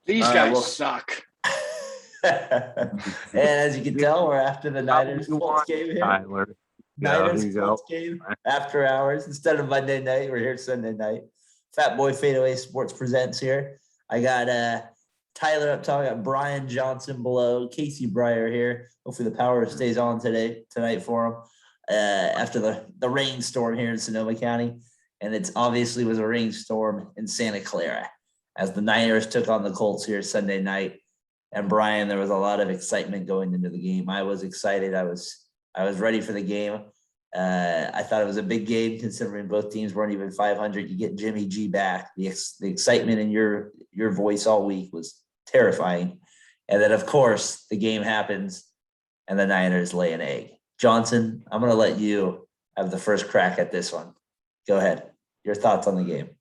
These guys suck. And as you can tell, we're after the Niners Colts game here. Tyler. Niners Colts game after hours instead of Monday night. We're here Sunday night. Fatboy FadeAway Sports presents here. I got Tyler up top. I got Brian Johnson below. Casey Breyer here. Hopefully the power stays on tonight for him after the rainstorm here in Sonoma County. And it's obviously was a rainstorm in Santa Clara as the Niners took on the Colts here Sunday night. And Brian, there was a lot of excitement going into the game. I was excited. I was ready for the game. I thought it was a big game considering both teams weren't even 500. You get Jimmy G back. The excitement in your voice all week was terrifying. And then, of course, the game happens and the Niners lay an egg. Johnson, I'm going to let you have the first crack at this one. Go ahead. Your thoughts on the game.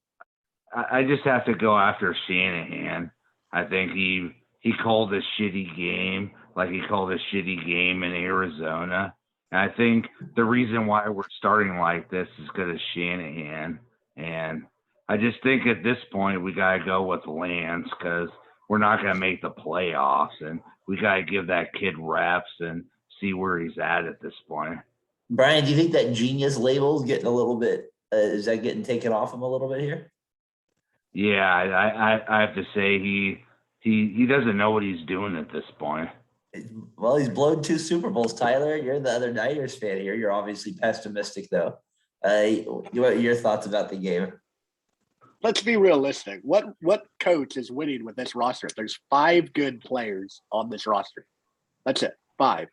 I just have to go after Shanahan. I think he called a shitty game like he called a shitty game in Arizona. And I think the reason why we're starting like this is because of Shanahan. And I just think at this point we got to go with Lance because we're not going to make the playoffs. And we got to give that kid reps and see where he's at this point. Brian, do you think that genius label is getting a little bit is that getting taken off him a little bit here? Yeah, I have to say he doesn't know what he's doing at this point. Well, he's blown 2 Super Bowls, Tyler. You're the other Niners fan here. You're obviously pessimistic, though. What are your thoughts about the game? Let's be realistic. What coach is winning with this roster? There's 5 good players on this roster. That's it. 5.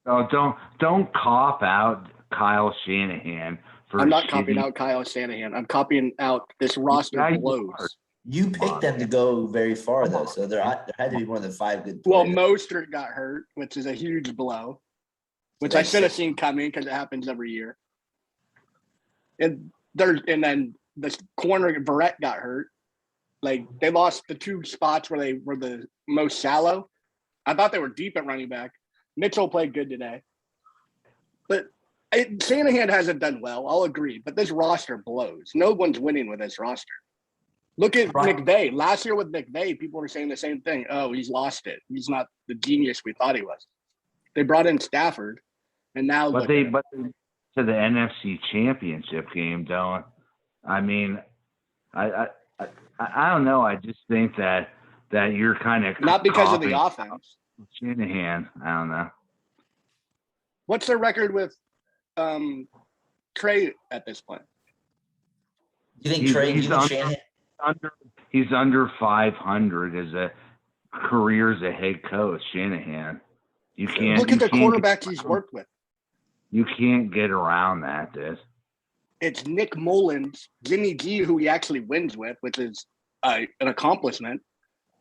Oh, don't cop out Kyle Shanahan. I'm not copying out Kyle Shanahan. I'm copying out this roster blows. You picked them to go very far, though, so there had to be more than 5 good players. Well, Mostert got hurt, which is a huge blow, which I should have seen coming because it happens every year. And then the corner Verrett got hurt. Like they lost the 2 spots where they were the most shallow. I thought they were deep at running back. Mitchell played good today, but Shanahan hasn't done well. I'll agree, but this roster blows. No one's winning with this roster. Look at McVay. Last year with McVay, people were saying the same thing. Oh, he's lost it. He's not the genius we thought he was. They brought in Stafford, and now but to the NFC Championship game, don't. I mean, I don't know. I just think that you're kind of not because of the offense. Shanahan, I don't know. What's their record with Trey at this point? You think Shanahan? He's under 500 as a career as a head coach. Shanahan, you can't look at the quarterbacks he's worked with. You can't get around that. It's Nick Mullins, Jimmy G, who he actually wins with, which is an accomplishment,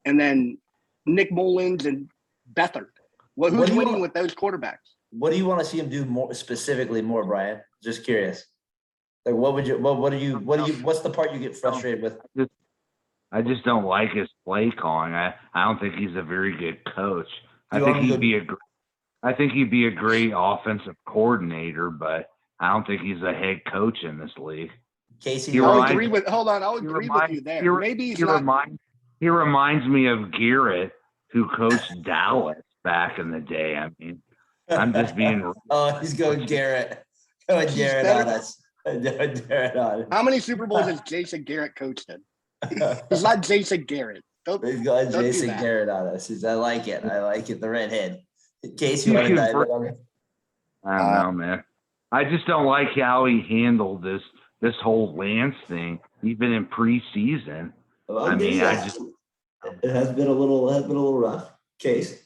and then Nick Mullins and Beathard. Who's winning with those quarterbacks? What do you want to see him do more specifically, Brian? Just curious. Like, what's the part you get frustrated with? I just don't like his play calling. I don't think he's a very good coach. I think he'd be a great offensive coordinator, but I don't think he's a head coach in this league. Casey, I'll agree with you there. Maybe he reminds me of Garrett, who coached Dallas back in the day. I mean, I'm just being. Oh, he's going Garrett. Going Garrett on us. How many Super Bowls has Jason Garrett coached in? He's not Jason Garrett. He's got Jason Garrett on us. I like it. The redhead. In case you want to dive on it. I don't know, man. I just don't like how he handled this whole Lance thing, even in preseason. Well, it has been a little rough. Case.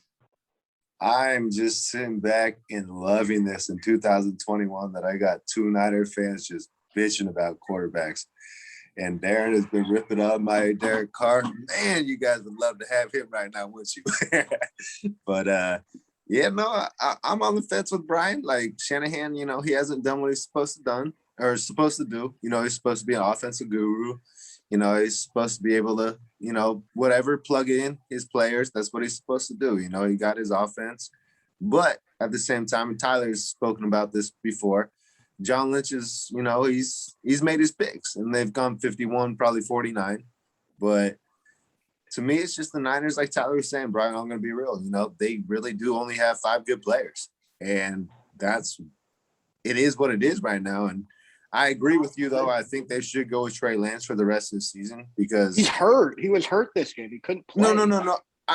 I'm just sitting back and loving this in 2021 that I got 2 Niner fans just bitching about quarterbacks. And Daren has been ripping up my Derek Carr. Man, you guys would love to have him right now, wouldn't you? But, I'm on the fence with Brian. Like Shanahan, he hasn't done what he's supposed to do. He's supposed to be an offensive guru. He's supposed to be able to, plug in his players. That's what he's supposed to do. He got his offense. But at the same time, and Tyler's spoken about this before, John Lynch is, he's made his picks and they've gone 51, probably 49. But to me, it's just the Niners, like Tyler was saying, Brian, I'm going to be real. They really do only have 5 good players. And it is what it is right now. And I agree with you, though. I think they should go with Trey Lance for the rest of the season because he's hurt. He was hurt this game. He couldn't play.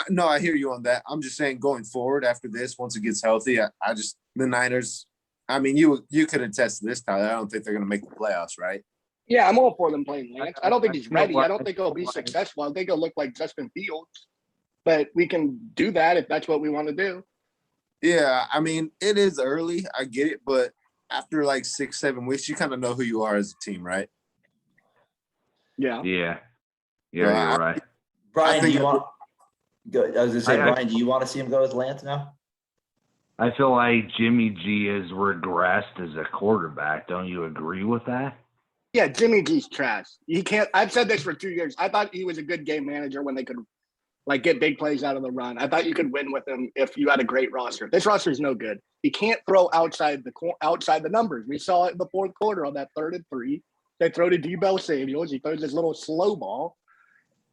No. I hear you on that. I'm just saying going forward after this, once it gets healthy, the Niners, I mean, you could attest to this, Tyler. I don't think they're going to make the playoffs, right? Yeah, I'm all for them playing Lance. I don't think he's ready. I don't think he'll be successful. I think he'll look like Justin Fields. But we can do that if that's what we want to do. Yeah, I mean, it is early. I get it. But after like 6-7 weeks, you kind of know who you are as a team, right? Yeah. Yeah. Yeah, you're right. Brian, do you want to say, Brian, do you want to see him go with Lance now? I feel like Jimmy G has regressed as a quarterback. Don't you agree with that? Yeah, Jimmy G's trash. He can't. I've said this for 2 years. I thought he was a good game manager when they could, get big plays out of the run. I thought you could win with him if you had a great roster. This roster is no good. He can't throw outside the numbers. We saw it in the fourth quarter on that 3rd and 3. They throw to Debo Samuels. He throws this little slow ball.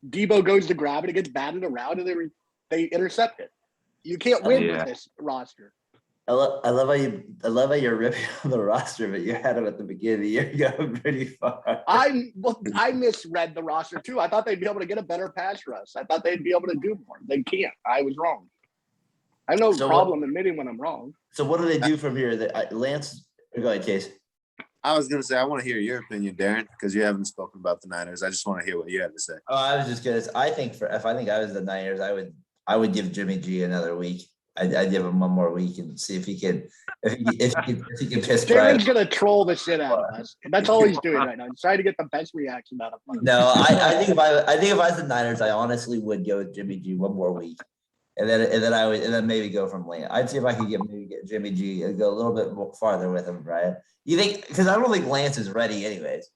Debo goes to grab it. It gets batted around, and they intercept it. You can't win with this roster. I love how you're ripping on the roster, but you had him at the beginning of the year going pretty far. I misread the roster too. I thought they'd be able to get a better pass rush. I thought they'd be able to do more. They can't. I was wrong. I have no problem admitting when I'm wrong. So what do they do from here? Lance, go ahead, Chase. I was going to say, I want to hear your opinion, Daren, because you haven't spoken about the Niners. I just want to hear what you have to say. Oh, I was just going to. I think if I was the Niners, I would give Jimmy G another week. I'd give him one more week and see if he can piss. Daren's gonna troll the shit out of us. That's all he's doing right now. He's trying to get the best reaction out of us. No, I think if I was the Niners, I honestly would go with Jimmy G one more week, and then maybe go from Lance. I'd see if I could get Jimmy G and go a little bit more farther with him, Brian. You think? Because I don't think Lance is ready anyways.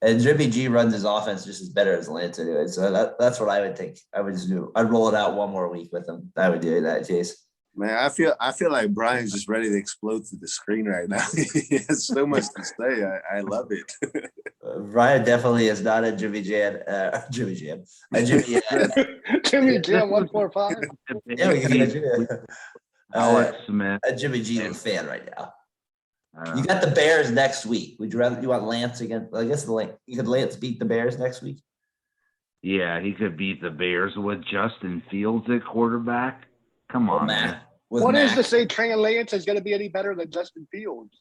And Jimmy G runs his offense just as better as Lance anyway. So that's what I would think. I would just do. I'd roll it out one more week with him. I would do that, Chase. Man, I feel like Brian's just ready to explode through the screen right now. He has so much to say. I love it. Brian definitely is not a Jimmy Jam. Jimmy Jam. Jimmy Jam 145. Yeah, we can Alex Smith. A Jimmy G fan right now. You got the Bears next week. Would you want Lance again? I guess could Lance beat the Bears next week? Yeah, he could beat the Bears with Justin Fields at quarterback. Come on, man. What is to say Trey Lance is going to be any better than Justin Fields?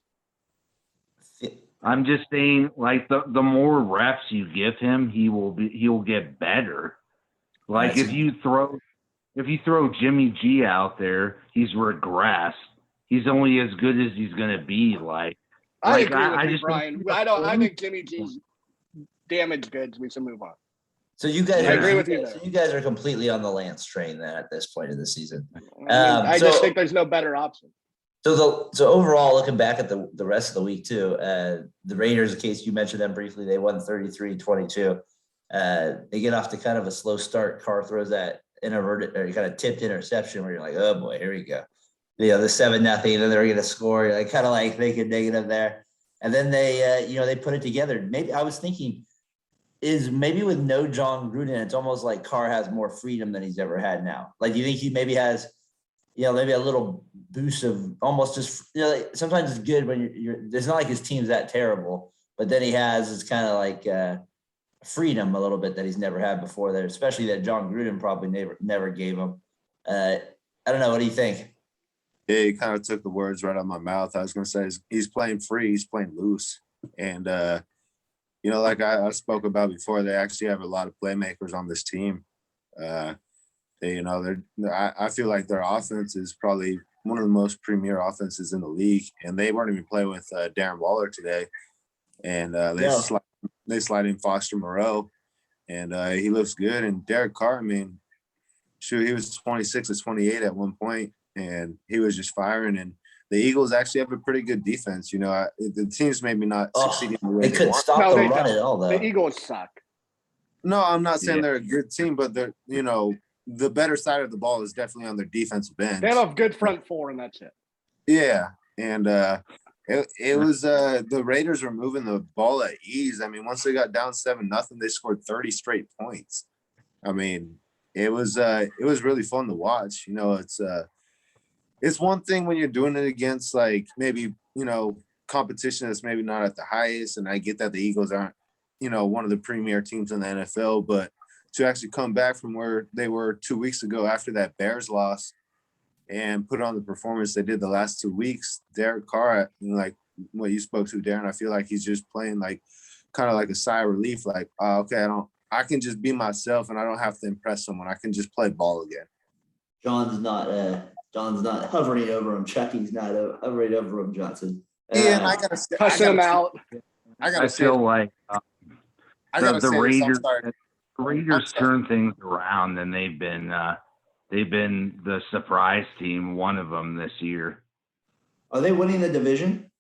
I'm just saying, like the more reps you give him, he'll get better. Like if you throw Jimmy G out there, he's regressed. He's only as good as he's going to be. I agree with you, Brian. I think Jimmy G's damaged goods. We should move on. So you guys, I agree with you. So you guys are completely on the Lance train then at this point in the season. I just think there's no better option. So overall, looking back at the rest of the week too, the Raiders, in case you mentioned them briefly, they won 33-22. They get off to kind of a slow start. Carr throws that inverted or kind of tipped interception where you're like, oh boy, here we go. The 7-0, and then they're going to score. You're like kind of like thinking negative there, and then they put it together. Maybe I was thinking. Is maybe with no John Gruden, it's almost like Carr has more freedom than he's ever had now. Like, do you think he maybe has, maybe a little boost of almost just, sometimes it's good when it's not like his team's that terrible, but then he has it's kind of like freedom a little bit that he's never had before there, especially that John Gruden probably never gave him. I don't know. What do you think? Yeah, he kind of took the words right out of my mouth. I was going to say he's playing free, he's playing loose, and like I spoke about before, they actually have a lot of playmakers on this team. I feel like their offense is probably one of the most premier offenses in the league, and they weren't even playing with Darren Waller today, and they slide in Foster Moreau, and he looks good. And Derek Carr, I mean, shoot, he was 26-28 at one point, and he was just firing. And the Eagles actually have a pretty good defense. The teams maybe not succeeding. They couldn't stop the run at all, though. The Eagles suck. No, I'm not saying they're a good team, but they're, the better side of the ball is definitely on their defensive end. They have a good front four, and that's it. Yeah, and it was the Raiders were moving the ball at ease. I mean, once they got down 7-0, they scored 30 straight points. I mean, it was really fun to watch. You know, it's one thing when you're doing it against like maybe, you know, competition that's maybe not at the highest. And I get that the Eagles aren't, you know, one of the premier teams in the NFL, but to actually come back from where they were 2 weeks ago after that Bears loss and put on the performance they did the last 2 weeks, Derek Carr, you know, like what you spoke to, Darren, I feel like he's just playing like kind of like a sigh of relief, like, oh, okay, I can just be myself and I don't have to impress someone. I can just play ball again. John's not hovering over him. Chucky's not hovering over him, Johnson. Yeah, and I gotta say, Cuss him out. I feel like the Raiders turn things around, and they've been the surprise team, one of them this year. Are they winning the division?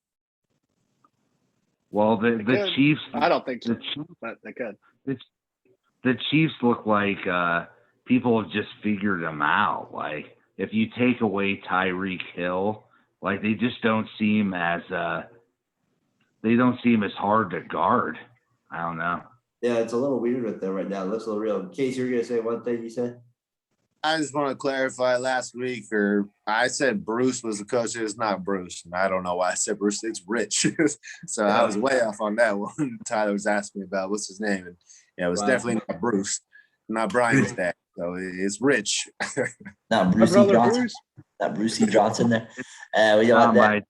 Well, the Chiefs. I don't think so, but they could. The Chiefs look like people have just figured them out. Like if you take away Tyreek Hill, like they just don't seem as hard to guard. I don't know. Yeah, it's a little weird with them right now. It looks a little real. Case, you were gonna say one thing you said? I just want to clarify last week, or I said Bruce was the coach. It's not Bruce. And I don't know why I said Bruce. It's Rich. So I was way off on that one. Tyler was asking me about what's his name. And yeah, it was definitely not Bruce, not Brian's dad. So it's Rich. Not Brucey Johnson. Bruce. Not Brucey Johnson there. We don't My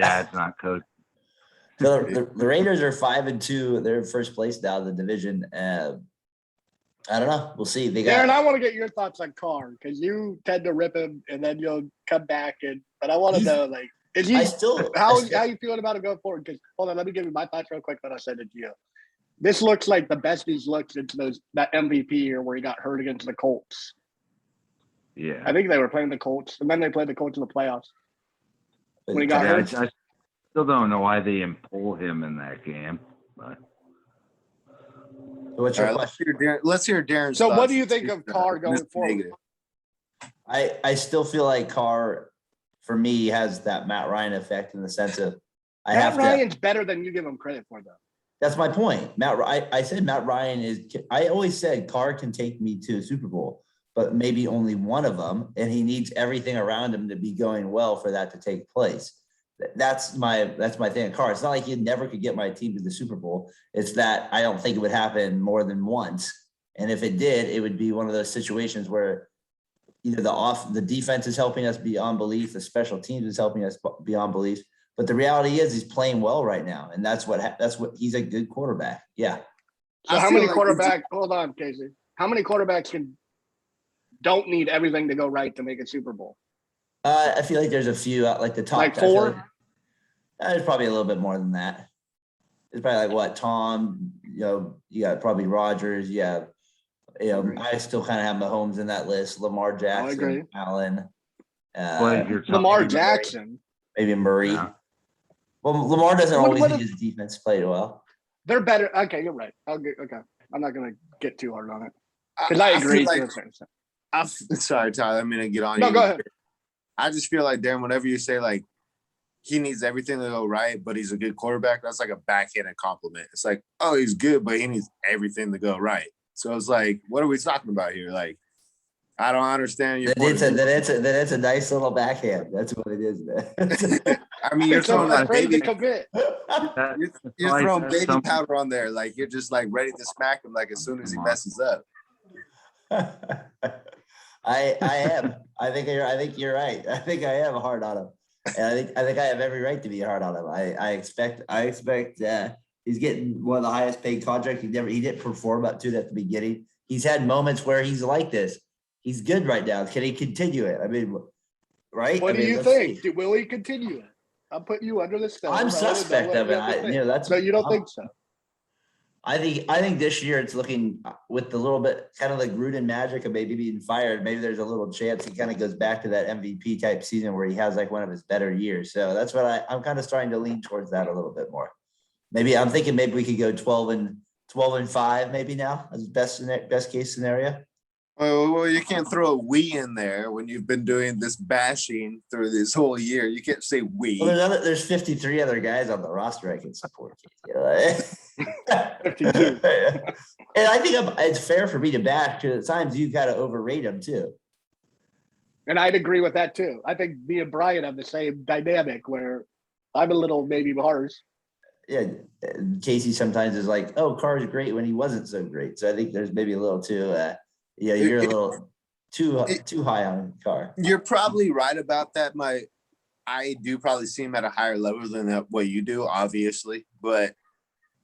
dad's not coach. So the Raiders are 5-2. They're in first place now in the division. I don't know. We'll see. Daren, I want to get your thoughts on Carr because you tend to rip him and then you'll come back but I want to know, like, is he how you feeling about it going forward? Because hold on, let me give you my thoughts real quick, then I'll send it to you. This looks like the best he's looked since that MVP year where he got hurt against the Colts. Yeah, I think they were playing the Colts, and then they played the Colts in the playoffs when he got hurt. I still don't know why they didn't pull him in that game, but. What's your question? Let's hear Darren's So thoughts. what do you think of Carr going forward? I still feel like Carr, for me, has that Matt Ryan effect in the sense of Matt Ryan's better than you give him credit for, though. That's my point. I said Matt Ryan is. I always said Carr can take me to a Super Bowl, but maybe only one of them, and he needs everything around him to be going well for that to take place. That's my thing. Carr. It's not like you never could get my team to the Super Bowl. It's that I don't think it would happen more than once. And if it did, it would be one of those situations where either the defense is helping us beyond belief, the special teams is helping us beyond belief. But the reality is he's playing well right now, and that's what he's a good quarterback. Yeah. So how many quarterbacks? Hold on, Casey. How many quarterbacks don't need everything to go right to make a Super Bowl? I feel like there's a few like the top. Like 4? There's probably a little bit more than that. It's probably like what Tom. You know, you got probably Rodgers. You have, I still kind of have Mahomes in that list. Lamar Jackson, I agree. Allen, Lamar Jackson, maybe Murray. Yeah. Well, Lamar doesn't always need his defense played well. They're better. Okay, you're right. Okay, I'm not gonna get too hard on it because I agree to a certain extent. I'm sorry, Tyler. I'm gonna get on you. No, go ahead. I just feel like, Darren, whenever you say like he needs everything to go right, but he's a good quarterback, that's like a backhanded compliment. It's like, oh, he's good, but he needs everything to go right. So it's like, what are we talking about here? Like, I don't understand your point. It's a nice little backhand. That's what it is, man. I mean, you're throwing like baby. You're throwing baby powder on there. Like you're just like ready to smack him like as soon as he messes up. I am. I think you're right. I think I am hard on him, and I think I have every right to be hard on him. I expect he's getting one of the highest paid contracts. He didn't perform up to it at the beginning. He's had moments where he's like this. He's good right now. Can he continue it? I mean, right? What do you think? Will he continue it? I'm putting you under the stone. I'm suspect of it. So you don't think so? I think this year it's looking with the little bit kind of like Gruden magic of maybe being fired. Maybe there's a little chance he kind of goes back to that MVP type season where he has like one of his better years. So that's what I'm kind of starting to lean towards that a little bit more. Maybe I'm thinking maybe we could go 12-5 maybe now as best case scenario. Oh, well, you can't throw a we in there when you've been doing this bashing through this whole year. You can't say we. Well, there's 53 other guys on the roster I can support. You know? 52. And I think it's fair for me to bash because at times you've got to overrate them too. And I'd agree with that too. I think me and Brian have the same dynamic where I'm a little maybe harsh. Yeah, Casey sometimes is like, "Oh, Carr's great" when he wasn't so great. So I think there's maybe a little too, you're a little too high on Carr. You're probably right about that. I do probably see him at a higher level than what you do, obviously, but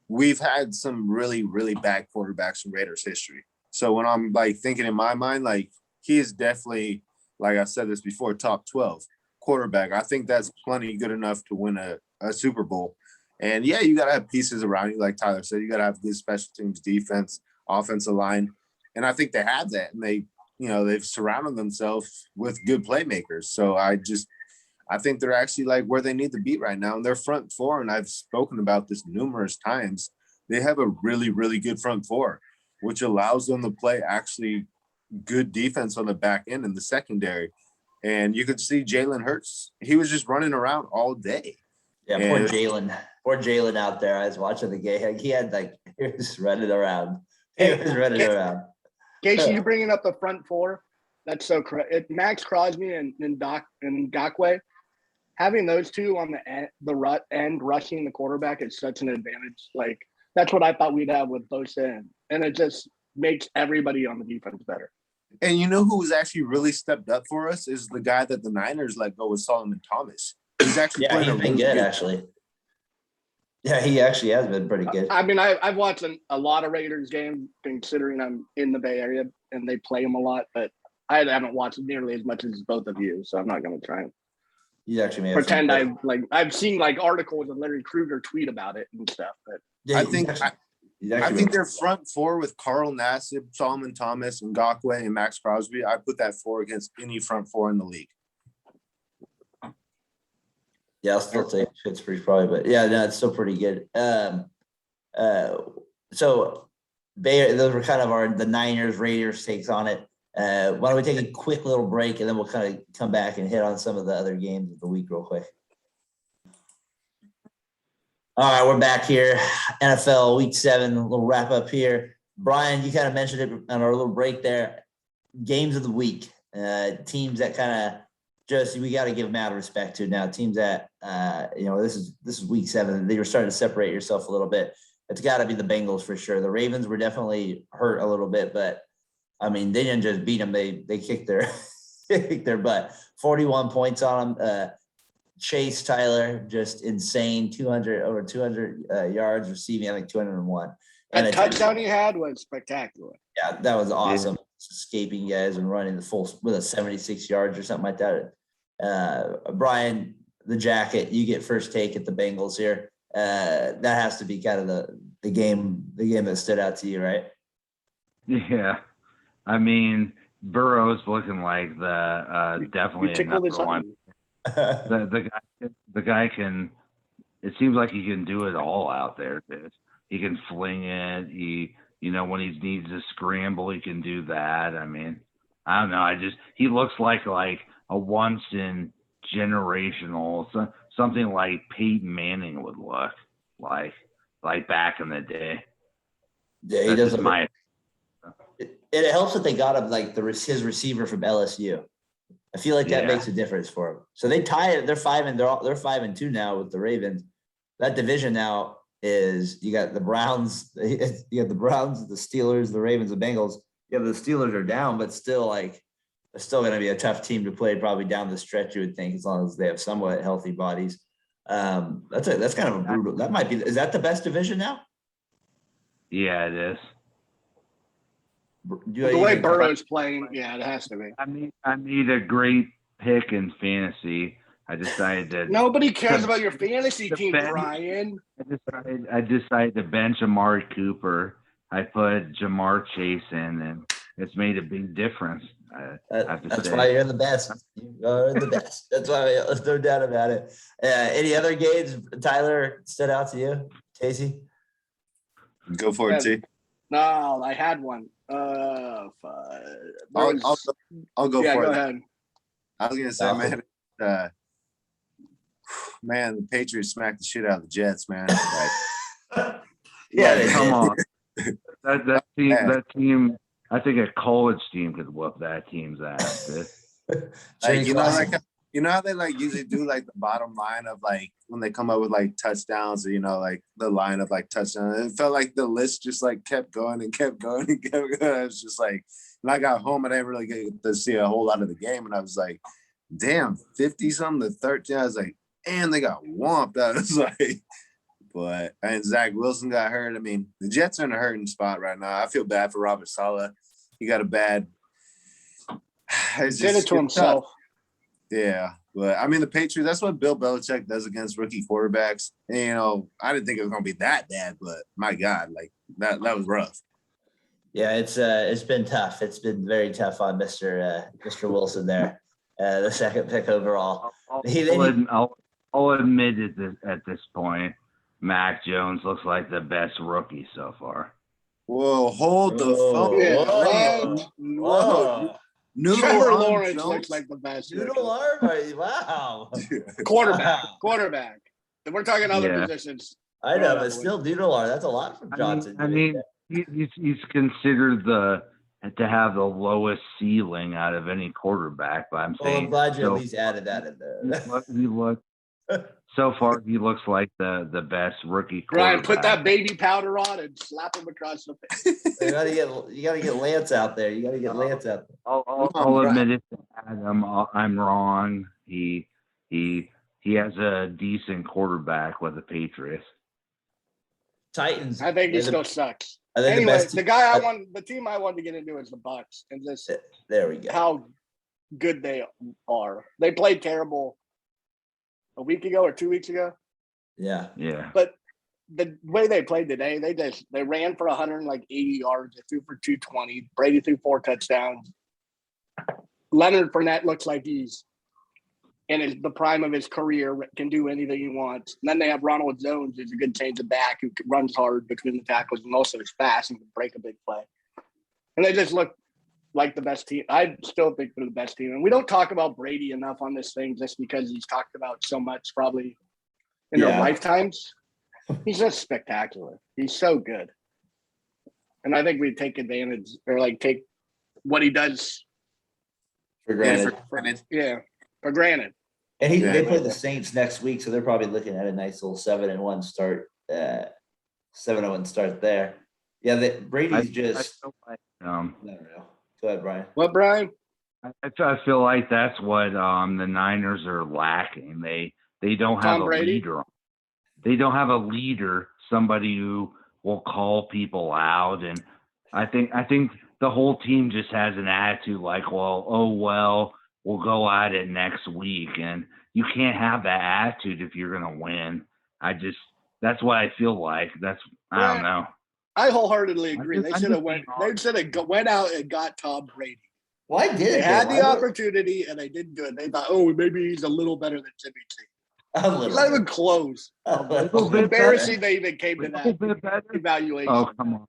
we've had some really, really bad quarterbacks in Raiders history. So when I'm like thinking in my mind, like he is definitely, like I said this before, top 12 quarterback. I think that's plenty good enough to win a Super Bowl. And yeah, you got to have pieces around you. Like Tyler said, you got to have good special teams, defense, offensive line. And I think they have that. And they've surrounded themselves with good playmakers. So I think they're actually like where they need to be right now. And their front four, and I've spoken about this numerous times, they have a really, really good front four, which allows them to play actually good defense on the back end in the secondary. And you could see Jalen Hurts. He was just running around all day. Yeah, poor Jalen. Poor Jalen out there. I was watching the game. He was running around. Casey, you bringing up the front four? That's so correct. Max Crosby and Ngakoue, having those two on the end rushing the quarterback is such an advantage. Like that's what I thought we'd have with Bosa, and it just makes everybody on the defense better. And you know who's actually really stepped up for us is the guy that the Niners let go with Solomon Thomas. He's actually he's been really good actually. Yeah, he actually has been pretty good. I mean, I've watched a lot of Raiders games, considering I'm in the Bay Area and they play them a lot, but I haven't watched nearly as much as both of you, so I'm not going to try and He's actually pretend I've seen like articles of Larry Krueger tweet about it and stuff. But yeah, I think their front four with Carl Nassib, Solomon Thomas, and Ngakoue and Max Crosby, I put that four against any front four in the league. Yeah, I'll still take Pittsburgh probably, but yeah, no, it's still pretty good. So those were kind of the Niners Raiders takes on it. Why don't we take a quick little break and then we'll kind of come back and hit on some of the other games of the week real quick. All right, we're back here. NFL Week 7, a little wrap up here. Brian, you kind of mentioned it on our little break there. Games of the week, teams that kind of we got to give them out of respect to now. Teams that this is Week 7. They were starting to separate yourself a little bit. It's got to be the Bengals for sure. The Ravens were definitely hurt a little bit, but I mean they didn't just beat them; they kicked their butt. 41 points on them. Chase Tyler, just insane. Over 200 yards receiving. I think 201. And that touchdown he had was spectacular. Yeah, that was awesome. Yeah. Escaping guys and running the full with a 76 yards or something like that. Brian, the jacket, you get first take at the Bengals here. That has to be kind of the game that stood out to you, right? Yeah, I mean Burrow's looking like the definitely a number one. The guy can. It seems like he can do it all out there. He can fling it. When he needs to scramble, he can do that. I mean, I don't know. He looks like a once in generational, something like Peyton Manning would look like back in the day. Yeah, he doesn't. It helps that they got him his receiver from LSU. I feel like that makes a difference for him. So they tie it. They're 5-2 now with the Ravens. That division now is you got the Browns, the Steelers, the Ravens, the Bengals. Yeah, the Steelers are down, but still they're still going to be a tough team to play probably down the stretch. You would think as long as they have somewhat healthy bodies. That's kind of a brutal. That might be. Is that the best division now? Yeah, it is. The way Burrow's playing, yeah, it has to be. I need a great pick in fantasy. I decided to. Nobody cares about your fantasy team, Brian. I decided to bench Amari Cooper. I put Jamar Chase in, and it's made a big difference. That's why you're the best. You are the best. That's why there's no doubt about it. Any other games, Tyler, stood out to you, Casey? Go for it, T. No, I had one. I'll go yeah, for go it. ahead. I was gonna say, man, the Patriots smacked the shit out of the Jets, man. Yeah, they Come did. on. That team, I think a college team could whoop that team's ass. Like, you know how they like usually do like the bottom line of like when they come up with like touchdowns, or like the line of like touchdowns. It felt like the list just like kept going and kept going and kept going. I was just like, when I got home, I didn't really get to see a whole lot of the game, and I was like, damn, 50 something to 13. I was like, and they got whomped. I was like, and Zach Wilson got hurt. I mean, the Jets are in a hurting spot right now. I feel bad for Robert Saleh. He got a bad. Did it to himself. Yeah, but I mean, the Patriots, that's what Bill Belichick does against rookie quarterbacks. And, I didn't think it was going to be that bad, but my God, like that was rough. Yeah, it's been tough. It's been very tough on Mr. Wilson there, the second pick overall. I'll admit it at this point, Mac Jones looks like the best rookie so far. Whoa, hold the phone. Whoa. Trevor Lawrence looks like the best. Noodle arm? Wow. Quarterback. If we're talking other positions. I know, but still Noodle arm. That's a lot from Johnson. I mean he's considered to have the lowest ceiling out of any quarterback, but I'm saying. I'm glad you at least added that in there. So far, he looks like the best rookie Brian, quarterback. put that baby powder on and slap him across the face. You gotta get Lance out there. I'll admit it to Adam. I'm wrong. He has a decent quarterback with the Patriots. Titans. I think he still sucks. Anyway, the team I wanted to get into is the Bucs, and just there we go. How good they are. They played terrible a week ago or 2 weeks ago. Yeah. But the way they played today, they ran for 180 yards. They threw for 220. Brady threw 4 touchdowns. Leonard Fournette looks like he's in the prime of his career, can do anything he wants. And then they have Ronald Jones, who's a good change of back, who runs hard between the tackles and most of his fast and can break a big play. And they just look like the best team. I still think they're the best team. And we don't talk about Brady enough on this thing just because he's talked about so much probably in their lifetimes. He's just spectacular. He's so good. And I think we take advantage or take what he does for granted. For granted. And they play the Saints next week, so they're probably looking at a nice little 7-1 start. 7-1 start there. Yeah, Brady's just. I don't know. Go ahead, Brian. What, Brian? I feel like that's what the Niners are lacking. They don't have a leader. They don't have a leader, somebody who will call people out, and I think the whole team just has an attitude like, we'll go at it next week, and you can't have that attitude if you're gonna win. That's what I feel like. I don't know. I wholeheartedly agree. They should have went out and got Tom Brady. Why did they had the opportunity and they did good. They thought, maybe he's a little better than Jimmy G. He's not even close. It's embarrassing they even came to that evaluation. Oh, come on.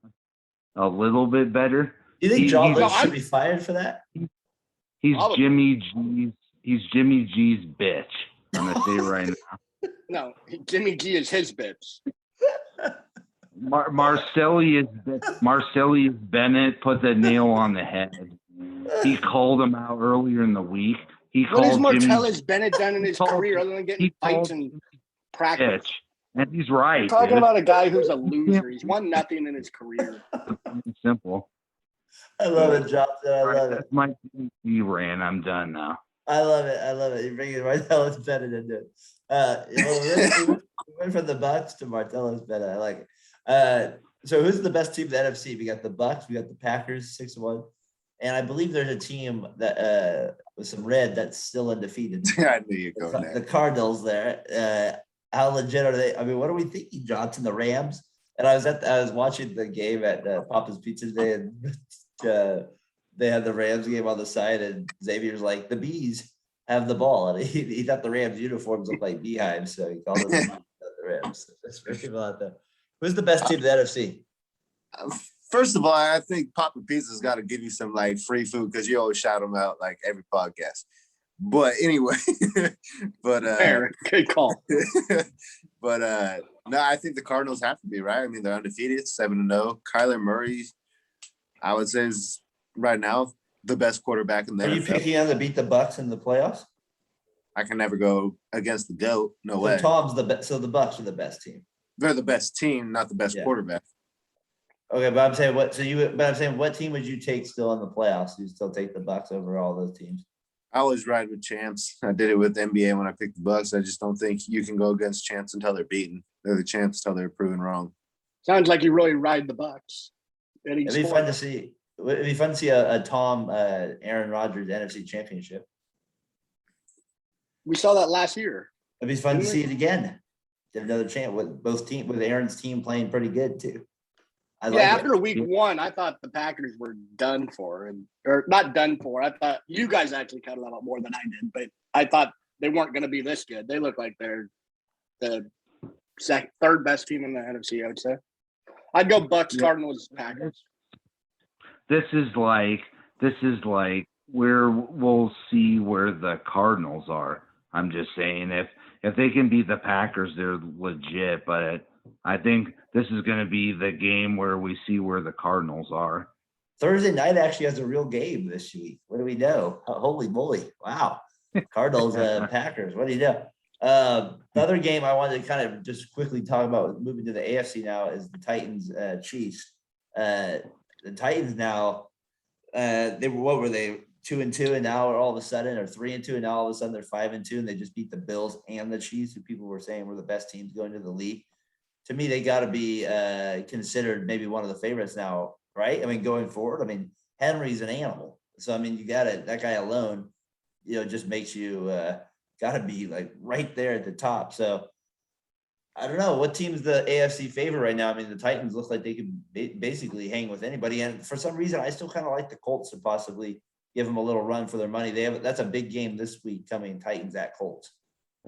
A little bit better. You think John Lynch should be fired for that? He's Jimmy G's bitch. I'm gonna say right now. No, Jimmy G is his bitch. Marcellus Bennett put the nail on the head. He called him out earlier in the week. What has Martellus Bennett done in his career other than getting fights and practice? And he's right. You're talking about a guy who's a loser. He's won nothing in his career. Simple. I love it, Johnson. I love it. That's my TV rant. I'm done now. I love it. You're bringing Martellus Bennett into it. We went from the Bucs to Martellus Bennett. I like it. So who's the best team in the NFC? We got the Bucs. We got the Packers, 6-1. And I believe there's a team that with some red that's still undefeated. I knew you'd go there. The Cardinals there. How legit are they? I mean, what are we thinking, Johnson? The Rams? And I was watching the game at Papa's Pizza today, and they had the Rams game on the side, and Xavier's like, the Bees have the ball. And he thought the Rams uniforms look like beehives, so he called them the Rams. That's for people out there. Who's the best team in the NFC? First of all, I think Papa Pizza's got to give you some like free food because you always shout them out like every podcast. But anyway, Fair, good call. but no, I think the Cardinals have to be right. I mean, they're undefeated, 7-0. Kyler Murray, I would say, is right now the best quarterback in the Are NFL. you picking them to beat the Bucks in the playoffs? I can never go against the GOAT. No way. Tom's the best. So the Bucks are the best team. They're the best team, not the best quarterback. Okay, but I'm saying what team would you take still in the playoffs? You still take the Bucks over all those teams? I always ride with champs. I did it with NBA when I picked the Bucks. I just don't think you can go against champs until they're beaten. They're the champs until they're proven wrong. Sounds like you really ride the Bucks. It'd be fun to see. It'd be fun to see a Tom Aaron Rodgers NFC Championship. We saw that last year. It'd be fun to see it again. Get another chance with Aaron's team playing pretty good too. After week 1, I thought the Packers were done for, or not done for. I thought you guys actually cut a lot more than I did, but I thought they weren't going to be this good. They look like they're the third best team in the NFC, I would say. I'd go Bucks, Cardinals, Packers. This is like where we'll see where the Cardinals are. I'm just saying if they can beat the Packers, they're legit, but I think this is going to be the game where we see where the Cardinals are. Thursday night actually has a real game this week. What do we know? Holy moly. Wow. Cardinals, Packers. What do you know? The other game I wanted to kind of just quickly talk about moving to the AFC now is the Titans, Chiefs. The Titans now, what were they? 2-2, and now all of a sudden, or 3-2, and now all of a sudden they're 5-2, and they just beat the Bills and the Chiefs, who people were saying were the best teams going to the league. To me, they got to be considered maybe one of the favorites now, right? I mean, going forward, I mean, Henry's an animal. So, I mean, you got to, that guy alone, just makes you got to be like right there at the top. So, I don't know. What team's the AFC favorite right now? I mean, the Titans look like they could basically hang with anybody. And for some reason, I still kind of like the Colts to possibly give them a little run for their money. That's a big game this week coming, Titans at Colts.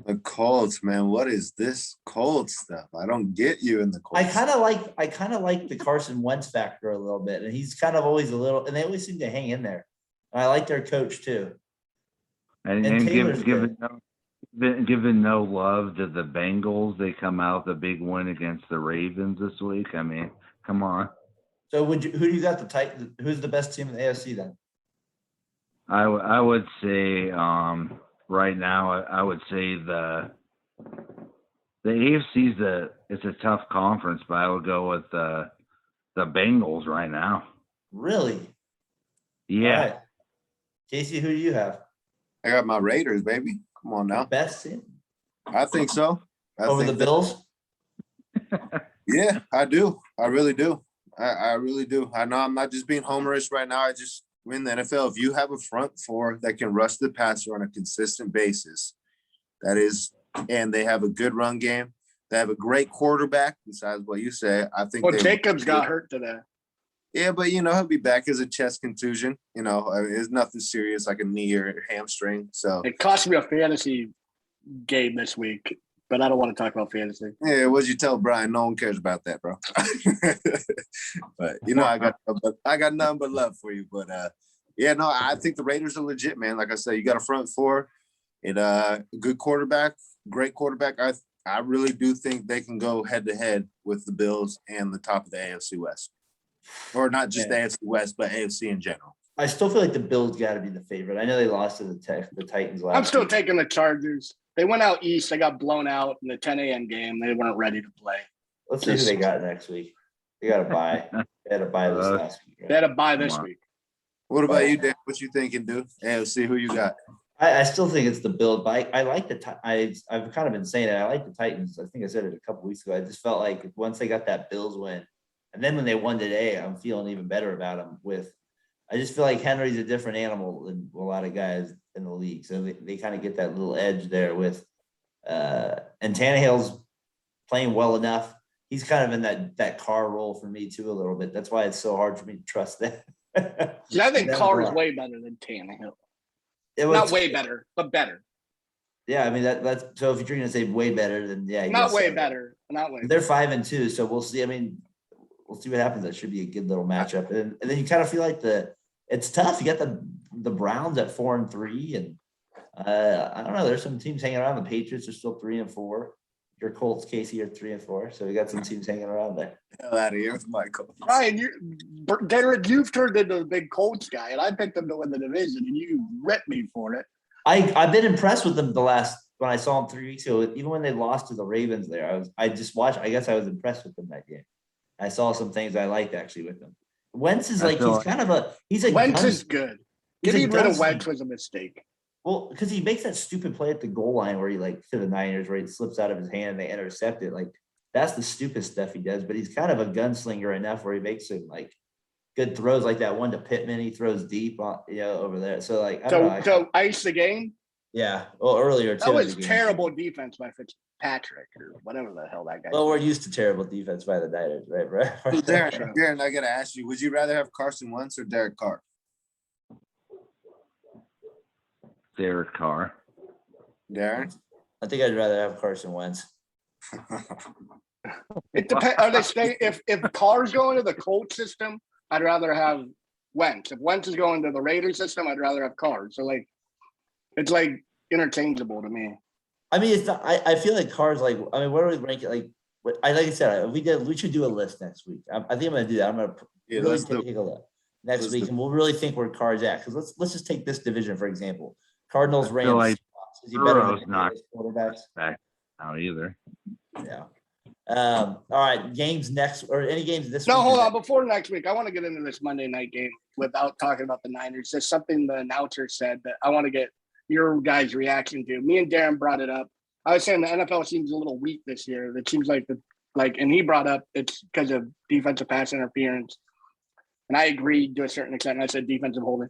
The Colts, man, what is this Colts stuff? I don't get you in the Colts. I kind of like the Carson Wentz factor a little bit, and he's kind of always a little, and they always seem to hang in there. And I like their coach too. And given no love to the Bengals, they come out with a big win against the Ravens this week. I mean, come on. So who do you got the Titans? Who's the best team in the AFC then? I would say right now I would say the AFC's it's a tough conference, but I would go with the Bengals right now. Really? Yeah. Right. Casey, who do you have? I got my Raiders, baby. Come on now. Best team? I think so. Over the Bills? Yeah, I do. I really do. I really do. I know I'm not just being homerish right now. I just in the NFL, if you have a front four that can rush the passer on a consistent basis, and they have a good run game, they have a great quarterback, besides what you say, I think. Well, Jacobs got hurt today. Yeah, but, he'll be back as a chest contusion. It's nothing serious like a knee or hamstring. So it cost me a fantasy game this week, but I don't want to talk about fantasy. Yeah, what'd you tell Brian? No one cares about that, bro. But I got nothing but love for you. But I think the Raiders are legit, man. Like I said, you got a front four and a good quarterback, great quarterback. I really do think they can go head to head with the Bills and the top of the AFC West, or not just the AFC West, but AFC in general. I still feel like the Bills got to be the favorite. I know they lost to the Titans last. I'm still taking the Chargers. They went out east. They got blown out in the 10 a.m. game. They weren't ready to play. Let's see who they got next week. They got to buy. They had to buy this last week. Right? They had to buy this week. What about you, Dan? What you thinking, dude? AFC, who you got? I still think it's the Bills, but I like I've kind of been saying it. I like the Titans. I think I said it a couple weeks ago. I just felt like once they got that Bills win, and then when they won today, I'm feeling even better about them. I just feel like Henry's a different animal than a lot of guys in the league. So they kind of get that little edge there with, and Tannehill's playing well enough. He's kind of in that Carr role for me too a little bit. That's why it's so hard for me to trust that. I think Carr is way better than Tannehill. Not way better, but better. Yeah, I mean that's so. If you're going to say way better, then yeah, not way better. Not way. They're 5-2, so we'll see. I mean, we'll see what happens. That should be a good little matchup. And then you kind of feel like it's tough. You got the Browns at 4-3, and I don't know. There's some teams hanging around. The Patriots are still 3-4. Your Colts, Casey, are 3-4. So we got some teams hanging around there. Hell out of here with my Colts. Ryan, Daren, you've turned into the big Colts guy, and I picked them to win the division, and you ripped me for it. I've been impressed with them when I saw them 3 weeks ago. Even when they lost to the Ravens there, I just watched. I guess I was impressed with them that game. I saw some things I liked actually with them. Wentz is like he's a Wentz is good. Getting rid of Wentz was a mistake. Well, because he makes that stupid play at the goal line where he to the Niners where he slips out of his hand and they intercept it. Like that's the stupid stuff he does. But he's kind of a gunslinger enough where he makes some good throws like that one to Pittman. He throws deep on over there. So so ice the game. Yeah. Well, earlier too. That was terrible defense by Fitzpatrick or whatever the hell that guy. Well, we're used to terrible defense by the Niners, right, bro? Daren, I gotta ask you: would you rather have Carson Wentz or Derek Carr? Derek Carr. Daren? I think I'd rather have Carson Wentz. It depends. Are they staying? If Carr's going to the Colts system, I'd rather have Wentz. If Wentz is going to the Raiders system, I'd rather have Carr. So it's interchangeable to me. I mean, it's not, I feel like Carr's what are we ranking? Like I said, we should do a list next week. I think I'm gonna do that. I'm gonna really take a look next week, and we'll really think where Carr's at. Because let's just take this division for example. Cardinals, Rams. Is he better than not quarterbacks? Back out either. Yeah. All right. Games next or any games this week? No, hold on. Before next week, I want to get into this Monday night game without talking about the Niners. There's something the announcer said that I want to get your guys' reaction to. Me and Daren brought it up. I was saying the NFL seems a little weak this year. It seems and he brought up it's because of defensive pass interference. And I agreed to a certain extent. I said defensive holding.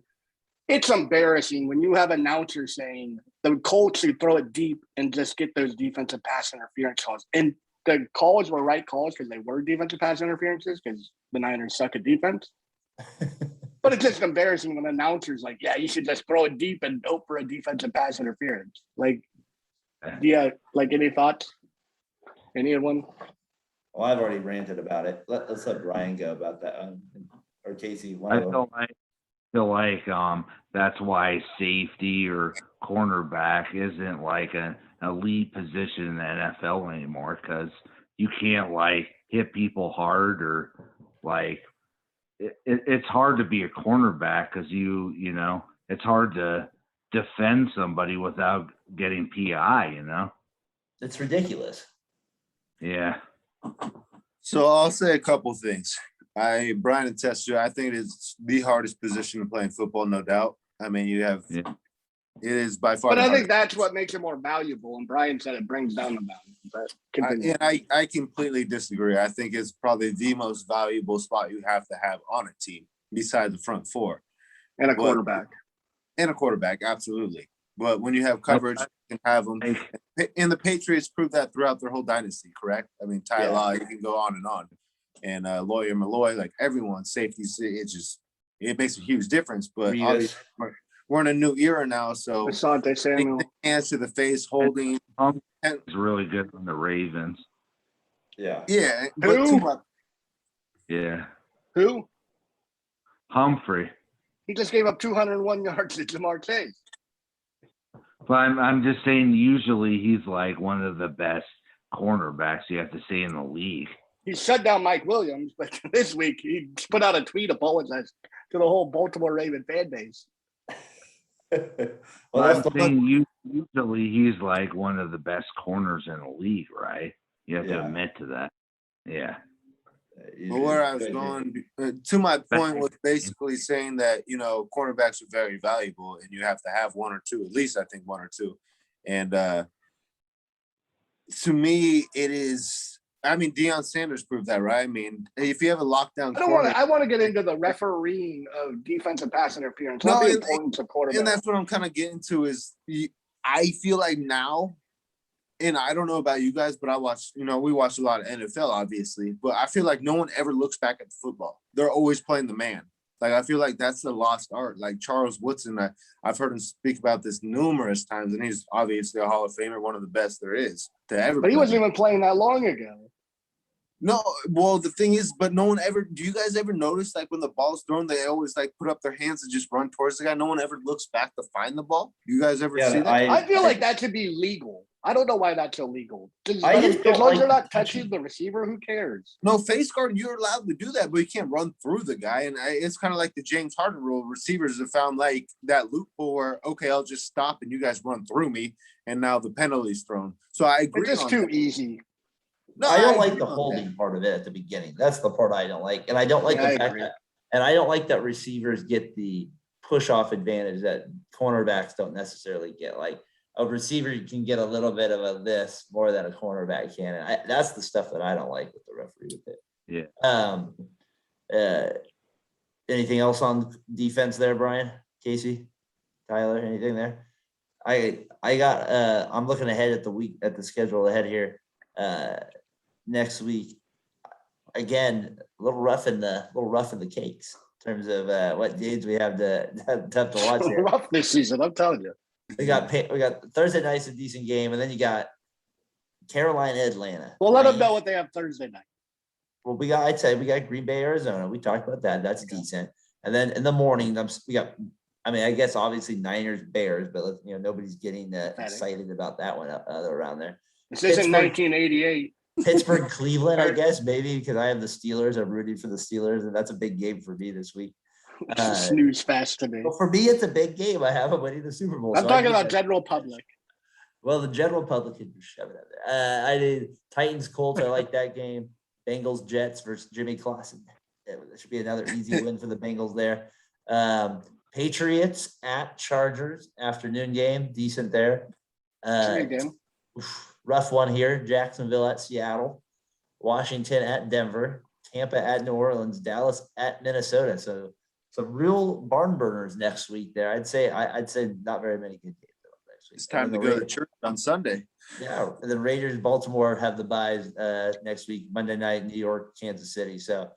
It's embarrassing when you have announcers saying the Colts should throw it deep and just get those defensive pass interference calls. And the calls were right calls because they were defensive pass interferences because the Niners suck at defense. But it's just embarrassing when announcers you should just throw it deep and hope for a defensive pass interference. Any thoughts? Anyone? Well, I've already ranted about it. Let's let Brian go about that. Or Casey. I feel like that's why safety or cornerback isn't an elite position in the NFL anymore because you can't hit people hard or it's hard to be a cornerback because it's hard to defend somebody without getting PI. It's ridiculous. Yeah. So I'll say a couple things. Brian attests to. I think it's the hardest position to play in football, no doubt. I mean, it is by far. But I think that's what makes it more valuable. And Brian said it brings down the value. But I completely disagree. I think it's probably the most valuable spot you have to have on a team besides the front four and a quarterback. Absolutely. But when you have coverage, you can have them. And the Patriots proved that throughout their whole dynasty, correct? I mean, Ty Law, you can go on. And Lawyer Malloy, everyone, safeties, it makes a huge difference. But obviously we're in a new era now, so Asante Samuel, hands to the face, holding. It's really good on the Ravens. Yeah. Who? Yeah. Who? Humphrey. He just gave up 201 yards to Jamar Chase. But I'm just saying, usually he's one of the best cornerbacks you have to see in the league. He shut down Mike Williams, but this week he put out a tweet apologizing to the whole Baltimore Raven fan base. I'm saying usually he's one of the best corners in the league, right? You have to admit to that. Yeah. But where I was going to my point was basically saying that, cornerbacks are very valuable and you have to have one or two, at least I think one or two. And to me, it is. I mean, Deion Sanders proved that, right? I mean, if you have a lockdown, I want to get into the refereeing of defensive pass interference. What the importance of quarterback? And that's what I'm kind of getting to is I feel like now, and I don't know about you guys, but we watch a lot of NFL, obviously, but I feel like no one ever looks back at the football. They're always playing the man. I feel like that's the lost art. Charles Woodson, I've heard him speak about this numerous times, and he's obviously a Hall of Famer, one of the best there is to ever. But he wasn't even playing that long ago. No, well, the thing is, but no one ever. Do you guys ever notice, like when the ball's thrown, they always like put up their hands and just run towards the guy? No one ever looks back to find the ball. Do you guys ever see that? I feel like that should be legal. I don't know why that's illegal. Just as long as you're not touching the receiver, who cares? No, face guard, you're allowed to do that, but you can't run through the guy. And it's kind of like the James Harden rule. Receivers have found like that loophole where, okay, I'll just stop and you guys run through me, and now the penalty's thrown. So I agree. It's just too easy. No, I don't like the holding part of it at the beginning. That's the part I don't like. And I don't like the fact that, and I don't like that receivers get the push off advantage that cornerbacks don't necessarily get. Like a receiver can get a little bit of a this more than a cornerback can. And that's the stuff that I don't like with the referee with it. Yeah. Anything else on defense there, Brian, Casey, Tyler, anything there? I got, I'm looking ahead at the schedule ahead here. Next week, again, a little rough in the cakes in terms of what games we have to watch here. Rough this season, I'm telling you. We got Thursday night's a decent game, and then you got Carolina, Atlanta. Well, let them know what they have Thursday night. Well, we got Green Bay, Arizona. We talked about that. That's decent. And then in the morning, we got. I mean, I guess obviously Niners, Bears, but nobody's getting excited about that one around there. This isn't 1988. Pittsburgh, Cleveland, I guess, maybe because I have the Steelers. I'm rooting for the Steelers, and that's a big game for me this week. Snooze fast to me. Well, for me, it's a big game. I have them winning the Super Bowl. I'm talking about general public. Well, the general public can shove it out there. I did Titans, Colts. I like that game. Bengals, Jets versus Jimmy Clausen. That should be another easy win for the Bengals there. Patriots at Chargers, afternoon game, decent there. Rough one here. Jacksonville at Seattle, Washington at Denver, Tampa at New Orleans, Dallas at Minnesota. So some real barn burners next week there. I'd say not very many good games next week. It's time to go to church on Sunday. Yeah, the Raiders, Baltimore have the byes next week. Monday night, New York, Kansas City. So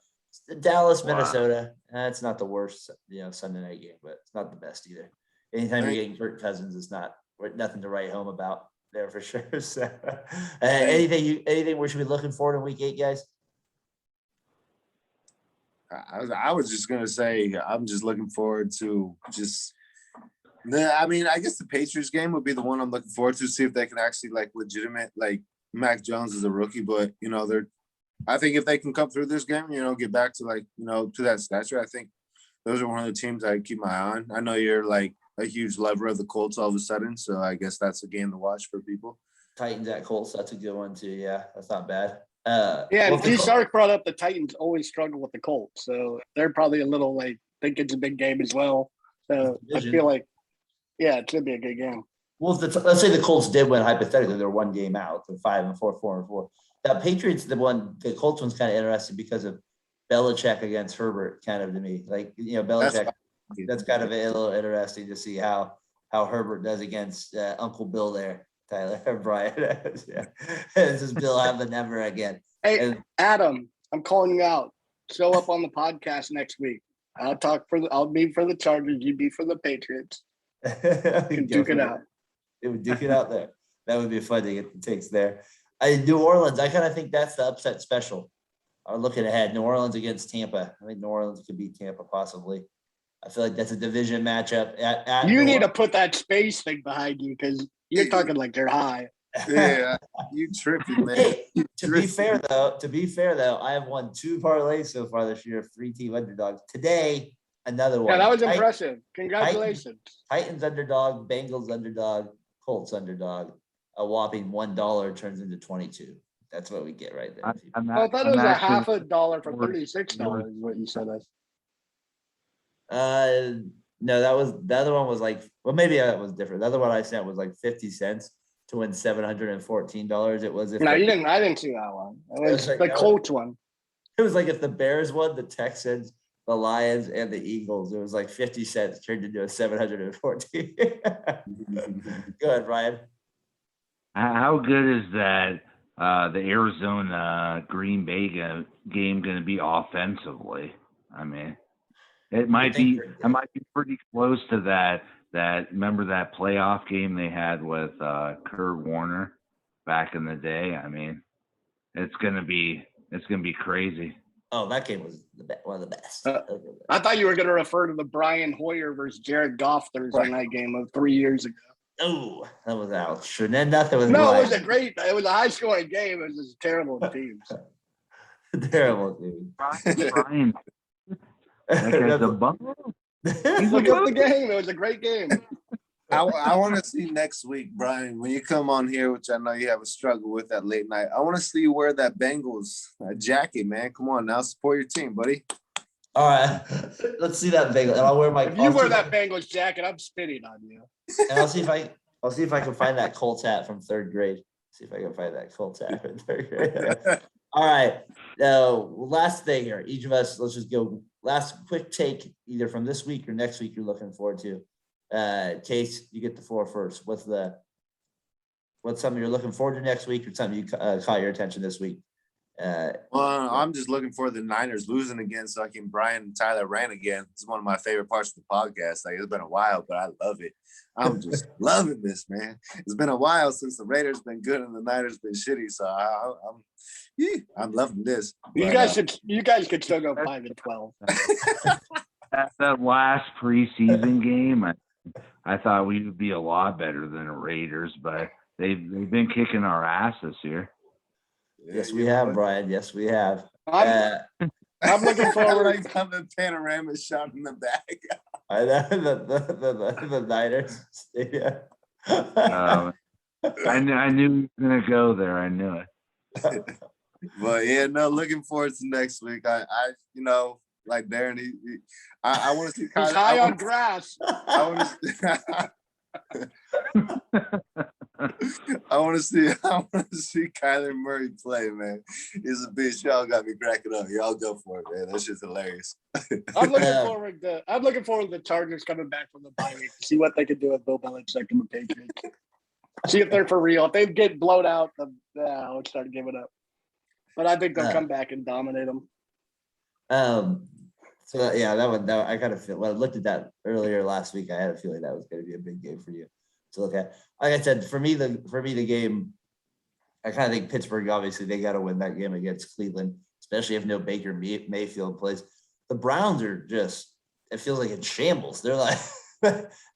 Dallas, Minnesota. That's not the worst, Sunday night game, but it's not the best either. Anytime you're getting Kirk Cousins, it's nothing to write home about there for sure. So, anything we should be looking forward to in week 8, guys? I was just gonna say I'm just looking forward to I guess the Patriots game would be the one I'm looking forward to, see if they can actually legitimate Mac Jones is a rookie, but I think if they can come through this game, get back to to that stature, I think those are one of the teams I keep my eye on. I know you're a huge lover of the Colts all of a sudden, so I guess that's a game to watch for people. Titans at Colts, that's a good one too. Yeah, that's not bad. And T. Sark brought up the Titans always struggle with the Colts, so they're probably a little think it's a big game as well. So I feel like, it should be a good game. Well, let's say the Colts did win hypothetically, they're one game out. They're 5-4, 4-4. That Patriots, the Colts one's kind of interesting because of Belichick against Herbert, kind of to me. Belichick. That's kind of a little interesting to see how Herbert does against Uncle Bill there, Tyler Brian. Yeah. This is Bill have the number again. Hey, Adam, I'm calling you out. Show up on the podcast next week. I'll be for the Chargers. You be for the Patriots. Duke it out. It would duke it out there. That would be fun to get the takes there. New Orleans, I kind of think that's the upset special. I'm looking ahead. New Orleans against Tampa. I think New Orleans could beat Tampa possibly. I feel like that's a division matchup. You need to put that space thing behind you because you're talking like they're high. Yeah, you tripping, man. Hey, to be fair though, I have won 2 parlays so far this year, 3-team underdogs. Today, another one. Yeah, that was impressive. Congratulations. Titans underdog, Bengals underdog, Colts underdog. A whopping $1 turns into 22. That's what we get right there. I thought it was a half a dollar for $36. What you said. No, the other one was maybe that was different. The other one I sent was 50 cents to win $714. It was I didn't see that one. It was the Colts one. It was if the Bears won, the Texans, the Lions, and the Eagles. It was 50 cents turned into a 714. Go ahead, Ryan. How good is that the Arizona Green Bay game going to be offensively? I mean, it might be pretty close to that. Remember that playoff game they had with Kurt Warner back in the day? I mean, it's going to be It's gonna be crazy. Oh, that game was one of the best. I thought you were going to refer to the Brian Hoyer versus Jared Goff Thursday night game of 3 years ago. Oh, that was ouch. And then nothing was. No, it was a high scoring game. It was just terrible teams. Terrible, dude. Brian, that guy's a bum. Look up the game. It was a great game. I want to see next week, Brian, when you come on here, which I know you have a struggle with that late night. I want to see you wear that Bengals jacket, man. Come on now, support your team, buddy. All right, let's see that Bengals. And I'll wear my. If you wear that Bengals jacket, I'm spitting on you. And I'll see if I can find that Colts hat from third grade. See if I can find that Colts hat from third grade. All right. Last thing here. Each of us, let's just go. Last quick take, either from this week or next week, you're looking forward to. Case, you get the floor first. What's something you're looking forward to next week, or something you caught your attention this week? Well, I'm just looking for the Niners losing again, so I can Brian and Tyler rant again. It's one of my favorite parts of the podcast. Like, it's been a while, but I love it. I'm just loving this, man. It's been a while since the Raiders been good and the Niners been shitty, so I'm loving this. You guys could still go 5-12. That last preseason game, I thought we would be a lot better than the Raiders, but they've been kicking our ass this year. Yes, we have, Brian. Yes, we have. I'm looking forward to have the panorama shot in the back. I know the Niners. Yeah. I knew you were gonna go there. I knew it. But yeah, no, looking forward to next week. I like Daren, I want to see. He's high on grass. I want to see Kyler Murray play, man. He's a bitch. Y'all got me cracking up. Y'all go for it, man. That shit's hilarious. I'm looking forward to the Chargers coming back from the bye week to see what they can do with Bill Belichick and the Patriots. See if they're for real. If they get blown out, I'll start giving up. But I think they'll come back and dominate them. I kind of feel. When I looked at that earlier last week, I had a feeling that was going to be a big game for you to look at. Like I said, for me the game, I kind of think Pittsburgh. Obviously, they got to win that game against Cleveland, especially if no Baker Mayfield plays. The Browns are just. It feels like in shambles. They're like,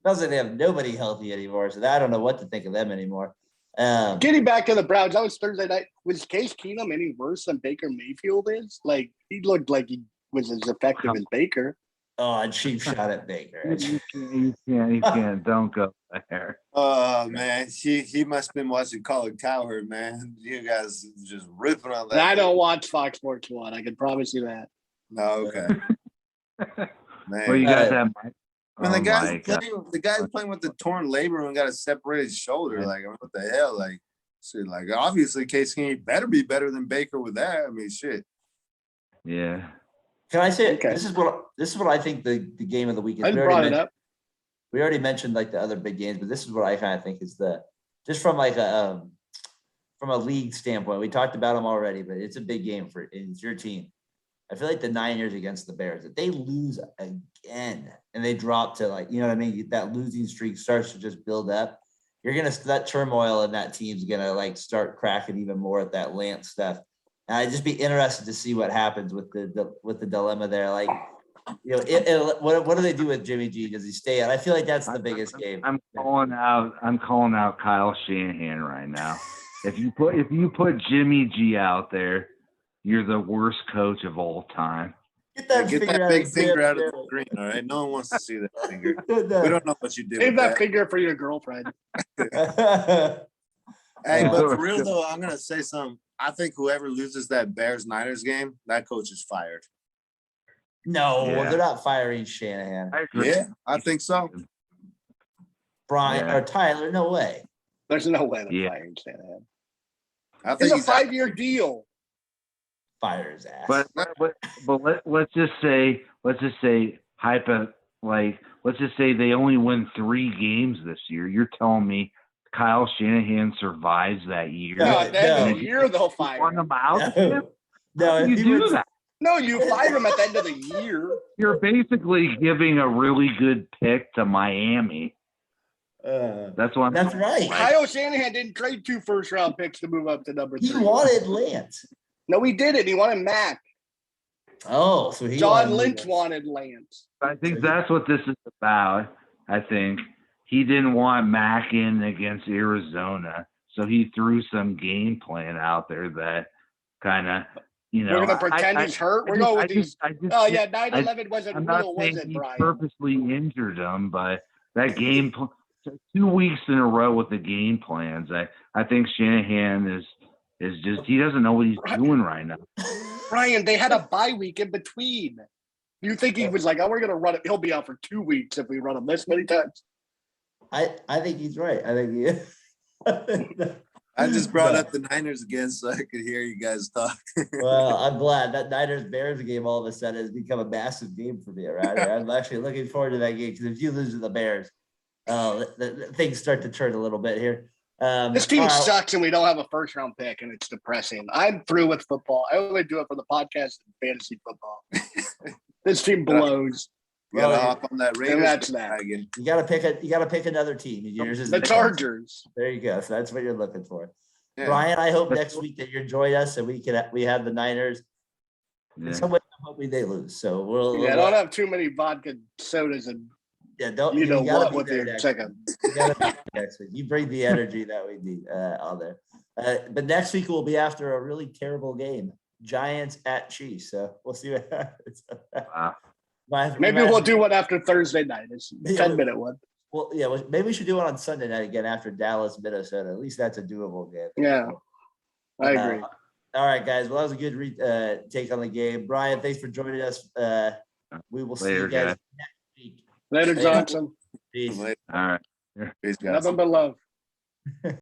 doesn't they have nobody healthy anymore? So I don't know what to think of them anymore. Getting back to the Browns, that was Thursday night. Was Case Keenum any worse than Baker Mayfield is? Like, he looked like he was as effective as Baker. Oh, a cheap shot at Baker. You can't. Don't go there. Oh, man. He must have been watching Colin Cowherd, man. You guys just ripping on that. I don't watch Fox Sports 1. I can promise you that. No, okay. Man. Well, you guys have the guy's playing with the torn labrum and got a separated shoulder. Like, what the hell? Like, shit. Like, obviously, Case Keenum better be better than Baker with that. I mean, shit. Yeah. Can I say this is what I think the game of the week is. We already mentioned like the other big games, but this is what I kind of think is just from like from a league standpoint. We talked about them already, but it's a big game it's your team. I feel like the Niners against the Bears, if they lose again and they drop to like, you know what I mean? That losing streak starts to just build up. That turmoil in that team's going to like start cracking even more at that Lance stuff. And I'd just be interested to see what happens with the dilemma there. Like, you know, what do they do with Jimmy G? Does he stay out? I feel like that's the biggest game. I'm calling out Kyle Shanahan right now. If you put Jimmy G out there, you're the worst coach of all time. Get that big finger out of the screen, all right? No one wants to see that finger. We don't know what you did. Save that finger for your girlfriend. Hey, but for real though, I'm gonna say something. I think whoever loses that Bears-Niners game, that coach is fired. No, they're not firing Shanahan. Yeah, I think so. Brian or Tyler, no way. There's no way they're firing Shanahan. I think it's a 5-year deal. Fire his ass. But let's just say let's just say they only win 3 games this year. You're telling me Kyle Shanahan survives that year? No, the year they'll fire him. Run them out? No, you do that. No, you fire him at the end of the year. You're basically giving a really good pick to Miami. That's right. Kyle Shanahan didn't trade 2 first-round picks to move up to number 3. He wanted Lance. No, he didn't. He wanted Mac. Oh, so he John wanted Lynch Lewis. wanted Lance. I think that's what this is about. I think he didn't want Mack in against Arizona, so he threw some game plan out there that kind of, We're gonna pretend he's hurt. We're going with these. Oh yeah, 9/11 wasn't I'm real, not was saying it, he Brian? purposely injured him, but that game 2 weeks in a row with the game plans. I think Shanahan is just he doesn't know what he's doing right now. Brian, they had a bye week in between. You think he was like, "Oh, we're gonna run it"? He'll be out for 2 weeks if we run him this many times. I think he's right. I think he. I just brought up the Niners again so I could hear you guys talk. Well, I'm glad that Niners-Bears game all of a sudden has become a massive game for me around here. I'm actually looking forward to that game because if you lose to the Bears, things start to turn a little bit here. This team sucks and we don't have a first-round pick, and it's depressing. I'm through with football. I only do it for the podcast and fantasy football. This team blows. You gotta hop on that Raiders. And that's that. Again. You gotta pick another team. Yours is The Chargers. There you go. So that's what you're looking for. Yeah. Brian, I hope next week that you're joining us and we have the Niners. Yeah. In some way, I'm hoping they lose. So we'll don't have too many vodka sodas and don't you know gotta what be with there your next second. week. You gotta be there next week. You bring the energy that we need on there. But next week will be after a really terrible game. Giants at Chiefs. So we'll see what happens. Wow. Maybe we'll do one after Thursday night. It's a 10-minute one. Well, yeah, maybe we should do it on Sunday night again after Dallas, Minnesota. At least that's a doable game. Yeah, I agree. All right, guys. Well, that was a good take on the game. Brian, thanks for joining us. We will see you guys next week. Later, Johnson. Peace. Later. All right. Peace, guys. Nothing but love.